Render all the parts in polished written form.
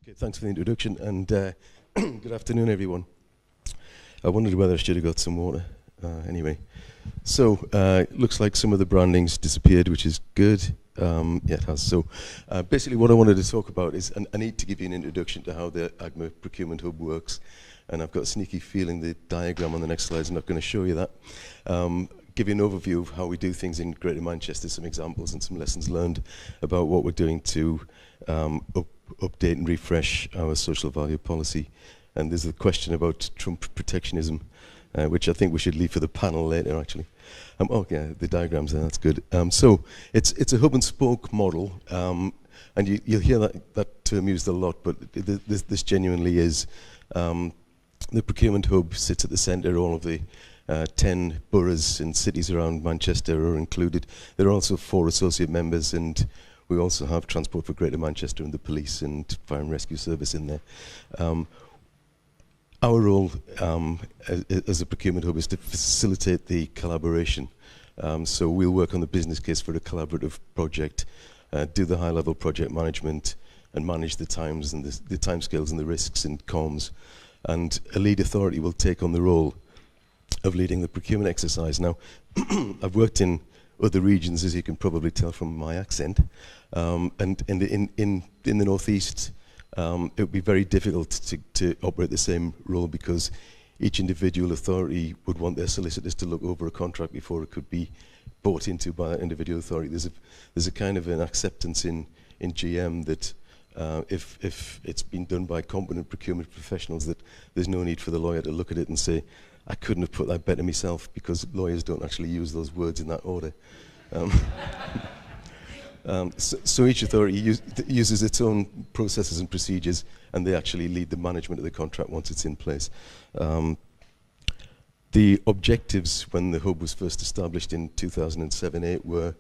Okay, thanks for the introduction, and good afternoon, everyone. I wondered whether I should have got some water. Anyway, so looks like some of the branding's disappeared, which is good. Yeah, it has. So basically what I wanted to talk about is, I need to give you an introduction to how the AGMA Procurement Hub works, and I've got a sneaky feeling the diagram on the next slide is not going to show you that. Give you an overview of how we do things in Greater Manchester, some examples and some lessons learned about what we're doing to update and refresh our social value policy. And there's a question about Trump protectionism, which I think we should leave for the panel later, actually. Oh, yeah, the diagram's there, that's good. So it's a hub and spoke model, and you'll hear that term used a lot, but this genuinely is. The procurement hub sits at the centre. All of the 10 boroughs and cities around Manchester are included. There are also 4 associate members, and we also have Transport for Greater Manchester and the police and fire and rescue service in there. Our role as a procurement hub is to facilitate the collaboration. So we'll work on the business case for a collaborative project, do the high-level project management, and manage the times and the timescales and the risks and comms. And a lead authority will take on the role of leading the procurement exercise. Now, I've worked in other regions, as you can probably tell from my accent, and in the northeast, it would be very difficult to operate the same role, because each individual authority would want their solicitors to look over a contract before it could be bought into by that individual authority. There's a kind of an acceptance in GM that if it's been done by competent procurement professionals, that there's no need for the lawyer to look at it and say, I couldn't have put that better myself, because lawyers don't actually use those words in that order. So each authority uses its own processes and procedures, and they actually lead the management of the contract once it's in place. The objectives when the hub was first established in 2007-8 were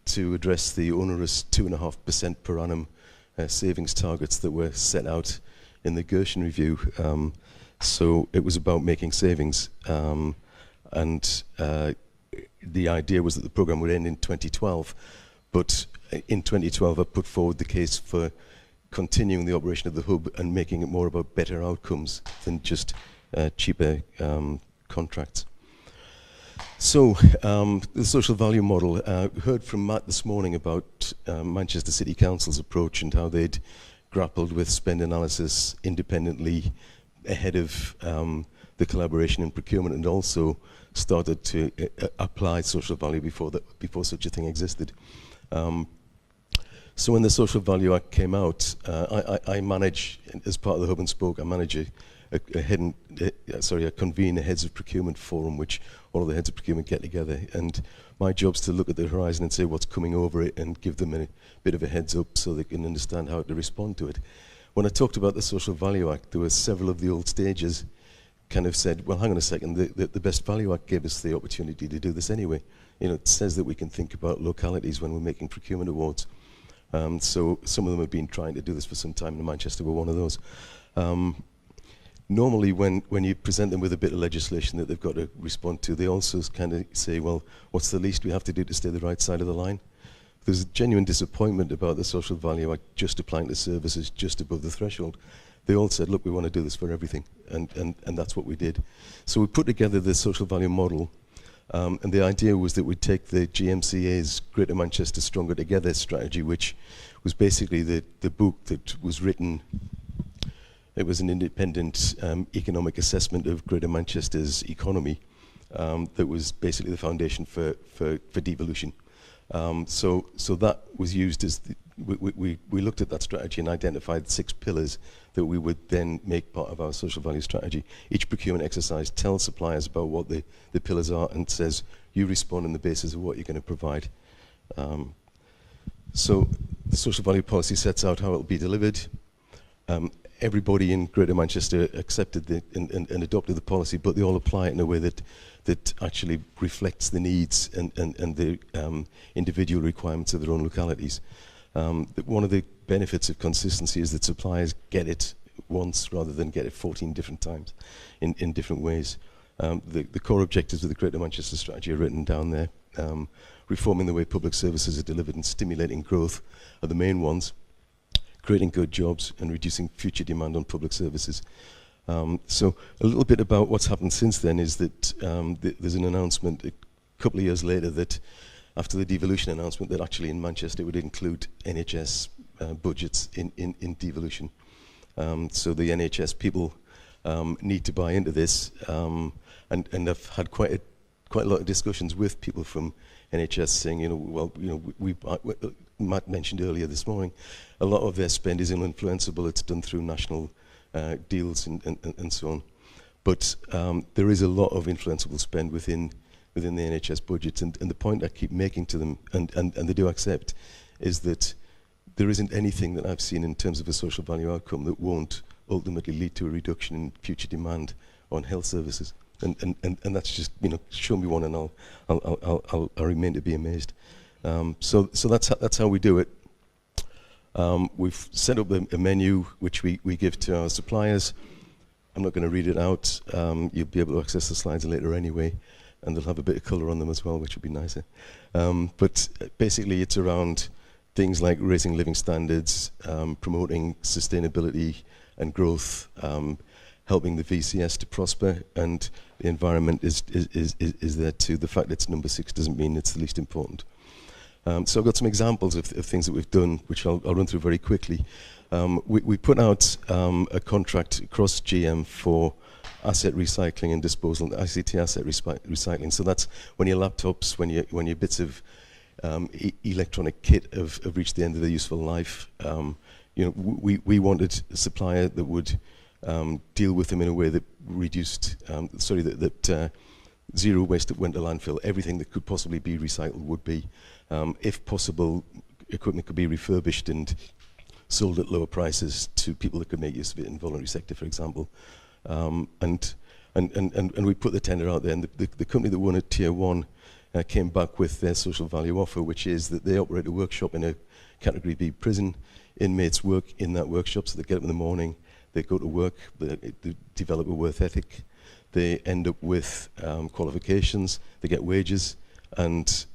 to address the onerous 2.5% per annum savings targets that were set out in the Gershon Review. So it was about making savings, and the idea was that the programme would end in 2012, but in 2012 I put forward the case for continuing the operation of the hub and making it more about better outcomes than just cheaper contracts. So the social value model, heard from Matt this morning about Manchester City Council's approach and how they'd grappled with spend analysis independently ahead of the collaboration in procurement, and also started to apply social value before such a thing existed. So when the Social Value Act came out, I manage, as part of the Hub and Spoke, I manage I convene a heads of procurement forum, which all of the heads of procurement get together, and my job's to look at the horizon and say what's coming over it and give them a bit of a heads up so they can understand how to respond to it. When I talked about the Social Value Act, there were several of the old stagers kind of said, well, hang on a second, the Best Value Act gave us the opportunity to do this anyway. You know, it says that we can think about localities when we're making procurement awards. So some of them have been trying to do this for some time, and Manchester were one of those. Normally when you present them with a bit of legislation that they've got to respond to, they also kind of say, well, what's the least we have to do to stay the right side of the line? There's a genuine disappointment about the Social Value Act just applying to services just above the threshold. They all said, look, we want to do this for everything, and that's what we did. So we put together the social value model, and the idea was that we'd take the GMCA's Greater Manchester Stronger Together strategy, which was basically the book that was written. It was an independent economic assessment of Greater Manchester's economy that was basically the foundation for devolution. So that was used as we looked at that strategy and identified 6 pillars that we would then make part of our social value strategy. Each procurement exercise tells suppliers about what the pillars are and says, you respond on the basis of what you're going to provide. So the social value policy sets out how it will be delivered. Everybody in Greater Manchester accepted and adopted the policy, but they all apply it in a way that actually reflects the needs and the individual requirements of their own localities. One of the benefits of consistency is that suppliers get it once rather than get it 14 different times in different ways. The core objectives of the Greater Manchester strategy are written down there. Reforming the way public services are delivered and stimulating growth are the main ones. creating good jobs and reducing future demand on public services. So a little bit about what's happened since then is that there's an announcement a couple of years later that after the devolution announcement that actually in Manchester would include NHS budgets in devolution. So the NHS people need to buy into this, and I've had quite a lot of discussions with people from NHS saying, Matt mentioned earlier this morning, a lot of their spend is uninfluenceable. It's done through national deals and so on. But there is a lot of influenceable spend within the NHS budgets, and the point I keep making to them, and they do accept, is that there isn't anything that I've seen in terms of a social value outcome that won't ultimately lead to a reduction in future demand on health services. And that's just, show me one and I'll remain to be amazed. So that's how we do it. We've set up a menu which we give to our suppliers. I'm not going to read it out. You'll be able to access the slides later anyway, and they'll have a bit of colour on them as well, which would be nicer. But basically it's around things like raising living standards, promoting sustainability and growth, helping the VCS to prosper, and the environment is there too. The fact that it's number 6 doesn't mean it's the least important. So I've got some examples of things that we've done, which I'll run through very quickly. We put out a contract across GM for asset recycling and disposal, ICT asset recycling. So that's when your laptops, when your bits of electronic kit have reached the end of their useful life. We wanted a supplier that would deal with them in a way that reduced, that zero waste that went to landfill. Everything that could possibly be recycled would be. If possible, equipment could be refurbished and sold at lower prices to people that could make use of it in voluntary sector, for example. And we put the tender out there, and the company that won at Tier 1 came back with their social value offer, which is that they operate a workshop in a Category B prison. Inmates work in that workshop, so they get up in the morning, they go to work, they develop a work ethic, they end up with qualifications, they get wages, and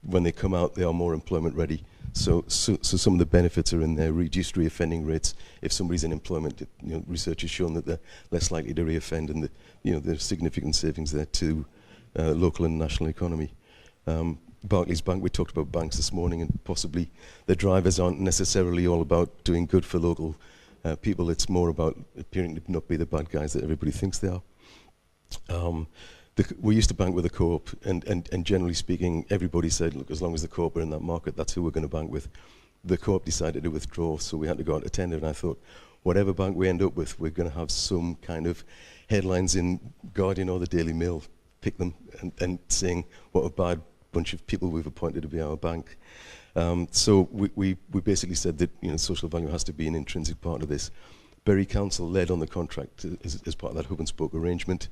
when they come out, they are more employment ready. So some of the benefits are in there. Reduced reoffending rates. If somebody's in employment, research has shown that they're less likely to reoffend, and there's significant savings there to local and national economy. Barclays Bank, we talked about banks this morning, and possibly their drivers aren't necessarily all about doing good for local people. It's more about appearing to not be the bad guys that everybody thinks they are. We used to bank with a co-op, and generally speaking, everybody said, look, as long as the co-op are in that market, that's who we're going to bank with. The co-op decided to withdraw, so we had to go out to tender, and I thought, whatever bank we end up with, we're going to have some kind of headlines in Guardian or the Daily Mail, pick them, and saying what a bad bunch of people we've appointed to be our bank. So we basically said that social value has to be an intrinsic part of this. Bury Council led on the contract as part of that hub and spoke arrangement,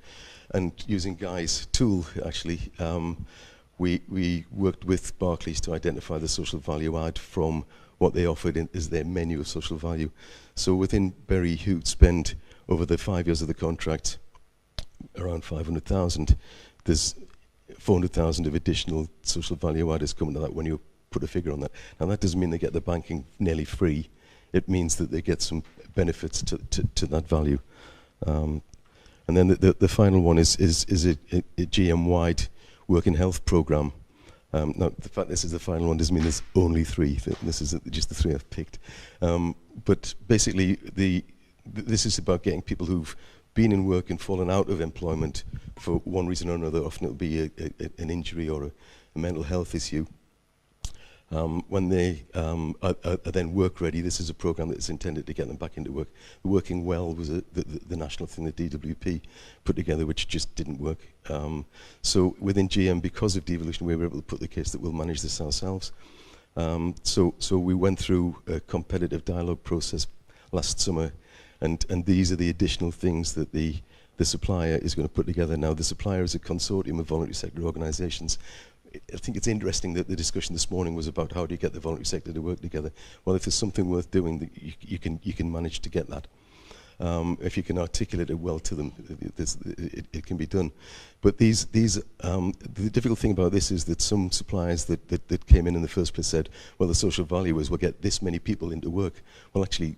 and using Guy's tool, actually, we worked with Barclays to identify the social value add from what they offered as their menu of social value. So within Bury, who'd spend over the 5 years of the contract around 500,000, there's 400,000 of additional social value add is coming to that when you put a figure on that. Now that doesn't mean they get the banking nearly free. It means that they get some benefits to that value. And then the final one is a GM-wide work and health program. Now, the fact this is the final one doesn't mean there's only 3. This is just the 3 I've picked. But basically, this is about getting people who've been in work and fallen out of employment for one reason or another. Often it'll be an injury or a mental health issue. When they are then work ready, this is a program that is intended to get them back into work. Working Well was the national thing that DWP put together, which just didn't work. So within GM, because of devolution, we were able to put the case that we'll manage this ourselves. So we went through a competitive dialogue process last summer, and these are the additional things that the supplier is going to put together. Now, the supplier is a consortium of voluntary sector organisations. I think it's interesting that the discussion this morning was about how do you get the voluntary sector to work together. Well, if there's something worth doing, that you can manage to get that. If you can articulate it well to them, it can be done. But the difficult thing about this is that some suppliers that came in the first place said, well, the social value is we'll get this many people into work. Well, actually,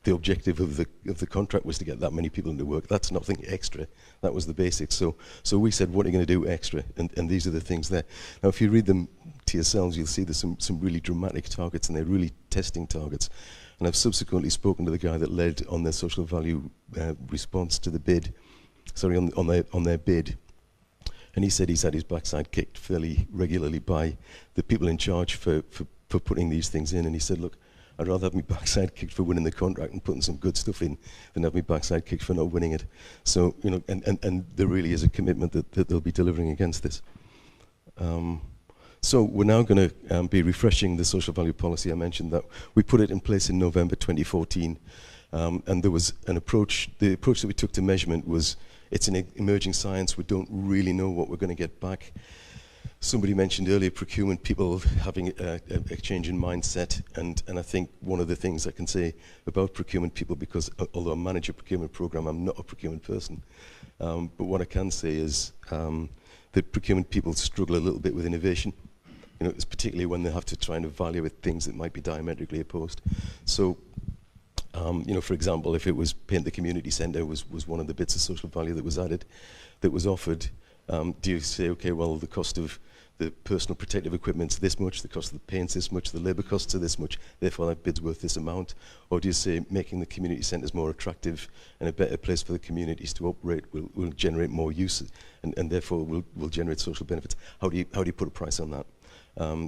the objective of the contract was to get that many people into work. That's nothing extra. That was the basics. So we said, what are you going to do extra? And these are the things there. Now, if you read them to yourselves, you'll see there's some really dramatic targets, and they're really testing targets. And I've subsequently spoken to the guy that led on their social value response to the bid, sorry, on their bid. And he said he's had his backside kicked fairly regularly by the people in charge for putting these things in. And he said, look, I'd rather have my backside kicked for winning the contract and putting some good stuff in than have my backside kicked for not winning it. So, you know, and there really is a commitment that they'll be delivering against this. So we're now going to be refreshing the social value policy. I mentioned that we put it in place in November 2014. And there was an approach, the approach that we took to measurement was, it's an emerging science, we don't really know what we're going to get back. Somebody mentioned earlier procurement, people having a change in mindset, and I think one of the things I can say about procurement people, because although I manage a procurement program, I'm not a procurement person, but what I can say is that procurement people struggle a little bit with innovation. You know, it's particularly when they have to try and evaluate things that might be diametrically opposed. So, you know, for example, if it was paint the community centre was one of the bits of social value that was added, that was offered, do you say, okay, well, the cost of the personal protective equipment's this much, the cost of the paint's this much, the labour costs are this much, therefore that bid's worth this amount? Or do you say making the community centres more attractive and a better place for the communities to operate will generate more use and therefore will generate social benefits? How do you put a price on that?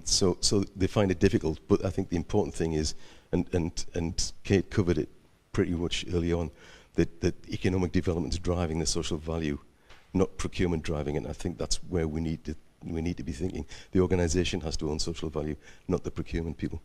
So they find it difficult, but I think the important thing is, and Kate covered it pretty much early on, that economic development is driving the social value, not procurement driving it. And I think that's where we need to be thinking. The organisation has to own social value, not the procurement people.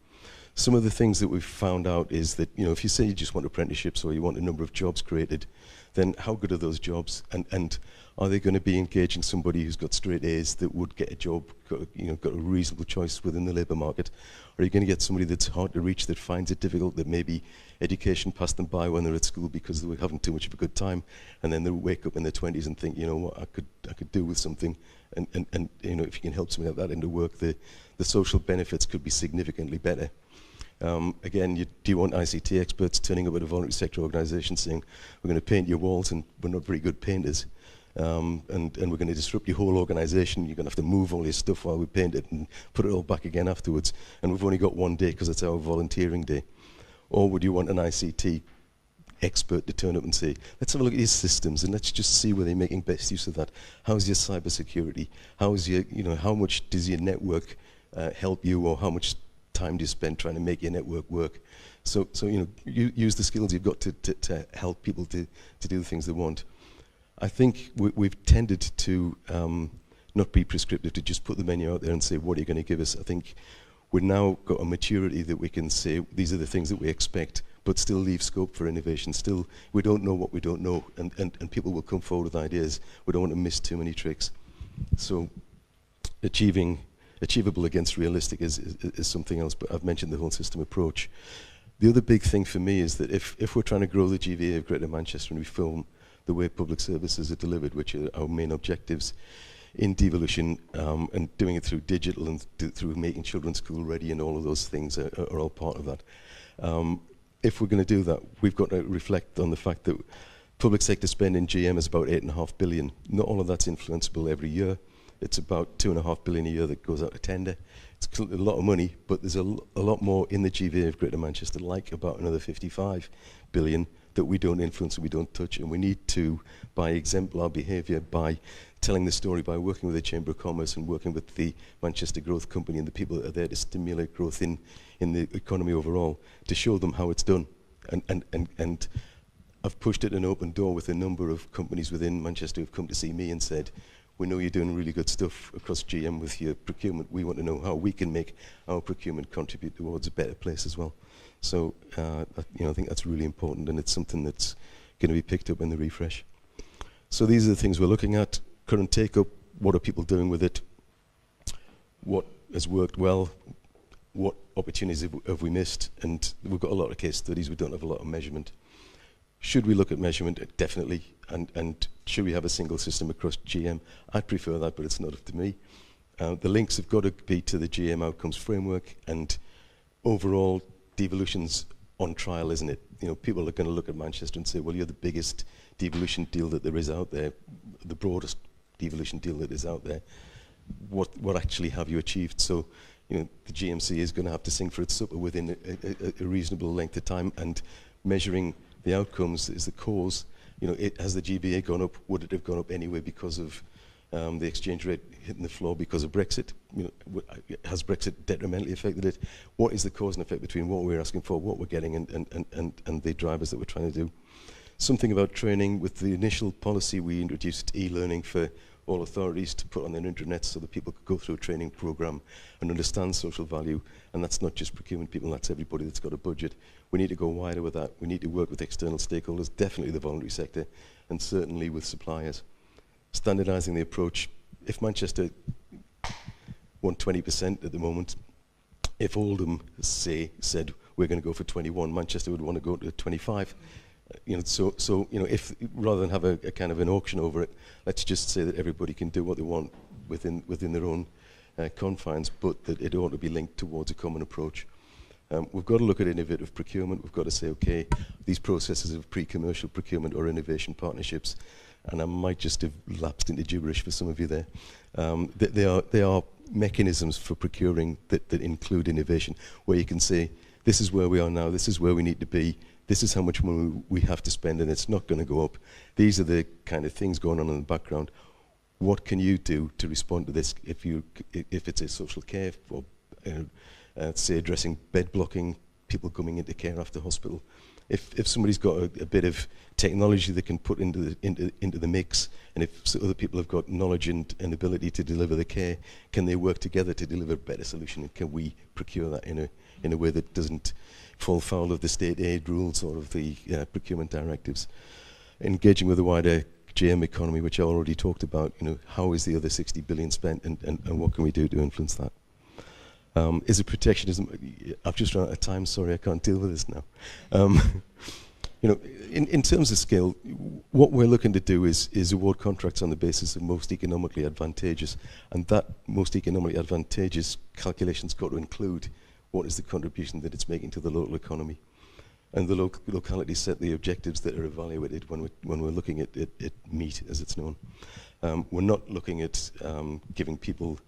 Some of the things that we've found out is that, you know, if you say you just want apprenticeships or you want a number of jobs created, then how good are those jobs? And are they going to be engaging somebody who's got straight A's that would get a job, got a reasonable choice within the labour market? Or are you going to get somebody that's hard to reach, that finds it difficult, that maybe education passed them by when they're at school because they were having too much of a good time, and then they wake up in their 20s and think, you know what, I could do with something, and you know, if you can help something like that into work, the social benefits could be significantly better. Again, do you want ICT experts turning up at a voluntary sector organisation saying, we're going to paint your walls and we're not very good painters, and we're going to disrupt your whole organisation, you're going to have to move all your stuff while we paint it and put it all back again afterwards, and we've only got one day because it's our volunteering day? Or would you want an ICT expert to turn up and say, let's have a look at these systems and let's just see where they're making best use of that? How's your cyber security? How's your, you know, how much does your network help you, or how much time do you spend trying to make your network work? So you know, use the skills you've got to help people to do the things they want. I think we've tended to not be prescriptive, to just put the menu out there and say, what are you going to give us? I think we've now got a maturity that we can say, these are the things that we expect, but still leave scope for innovation. Still, we don't know what we don't know, and people will come forward with ideas. We don't want to miss too many tricks. So achievable against realistic is something else, but I've mentioned the whole system approach. The other big thing for me is that if we're trying to grow the GVA of Greater Manchester and reform the way public services are delivered, which are our main objectives in devolution, and doing it through digital and through making children school ready, and all of those things are all part of that. If we're going to do that, we've got to reflect on the fact that public sector spend in GM is about 8.5 billion. Not all of that's influenceable every year. It's about 2.5 billion a year that goes out to tender. It's a lot of money, but there's a lot more in the GVA of Greater Manchester, like about another 55 billion that we don't influence and we don't touch, and we need to, by exemplar behaviour, by telling the story, by working with the Chamber of Commerce and working with the Manchester Growth Company and the people that are there to stimulate growth in the economy overall, to show them how it's done. And I've pushed it an open door with a number of companies within Manchester who've come to see me and said, we know you're doing really good stuff across GM with your procurement. We want to know how we can make our procurement contribute towards a better place as well. So, you know, I think that's really important, and it's something that's going to be picked up in the refresh. So these are the things we're looking at. Current take-up, what are people doing with it? What has worked well? What opportunities have we missed? And we've got a lot of case studies, we don't have a lot of measurement. Should we look at measurement? Definitely. And should we have a single system across GM? I'd prefer that, but it's not up to me. The links have got to be to the GM outcomes framework, and overall devolution's on trial, isn't it? You know, people are going to look at Manchester and say, well, you're the biggest devolution deal that there is out there, the broadest devolution deal that is out there. What actually have you achieved? So, you know, the GMC is going to have to sing for its supper within a reasonable length of time, and measuring the outcomes is the cause. You know, has the GBA gone up? Would it have gone up anyway because of the exchange rate hitting the floor because of Brexit? You know, has Brexit detrimentally affected it? What is the cause and effect between what we're asking for, what we're getting, and the drivers that we're trying to do? Something about training. With the initial policy, we introduced e-learning for all authorities to put on their intranet so that people could go through a training program and understand social value. And that's not just procurement people, that's everybody that's got a budget. We need to go wider with that. We need to work with external stakeholders, definitely the voluntary sector, and certainly with suppliers. Standardising the approach. If Manchester want 20% at the moment, if Oldham, said we're going to go for 21, Manchester would want to go to 25. You know, so you know, if rather than have a kind of an auction over it, let's just say that everybody can do what they want within their own confines, but that it ought to be linked towards a common approach. We've got to look at innovative procurement. We've got to say, okay, these processes of pre-commercial procurement or innovation partnerships, and I might just have lapsed into gibberish for some of you there. They are mechanisms for procuring that include innovation, where you can say, this is where we are now, this is where we need to be, this is how much money we have to spend, and it's not going to go up. These are the kind of things going on in the background. What can you do to respond to this? If it's a social care, or say addressing bed blocking, people coming into care after hospital. If somebody's got a bit of technology they can put into the mix, and if other people have got knowledge and ability to deliver the care, can they work together to deliver a better solution? And can we procure that in a way that doesn't fall foul of the state aid rules or of the procurement directives? Engaging with the wider GM economy, which I already talked about. You know, how is the other 60 billion spent, and what can we do to influence that? Is it protectionism? I've just run out of time, sorry, I can't deal with this now. You know, in terms of scale, what we're looking to do is award contracts on the basis of most economically advantageous, and that most economically advantageous calculation's got to include what is the contribution that it's making to the local economy. And the locality set the objectives that are evaluated when we're looking at meat, as it's known. We're not looking at giving people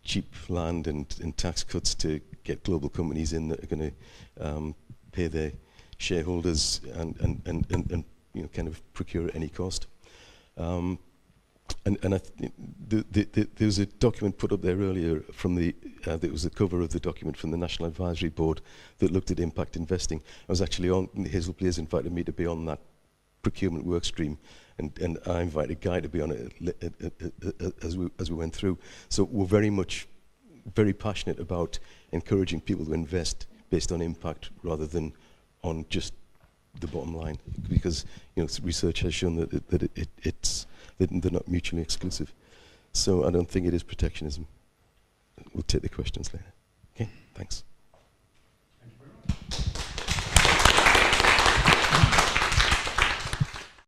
cheap land and tax cuts to get global companies in that are going to pay their shareholders and you know, kind of procure at any cost. And there was a document put up there earlier from that was the cover of the document from the National Advisory Board that looked at impact investing. I was actually on, Hazel Players invited me to be on that procurement work stream, and I invited Guy to be on it as we went through. So we're very passionate about encouraging people to invest based on impact rather than on just the bottom line, because you know, research has shown that they're not mutually exclusive. So I don't think it is protectionism. We'll take the questions later. Okay, thanks.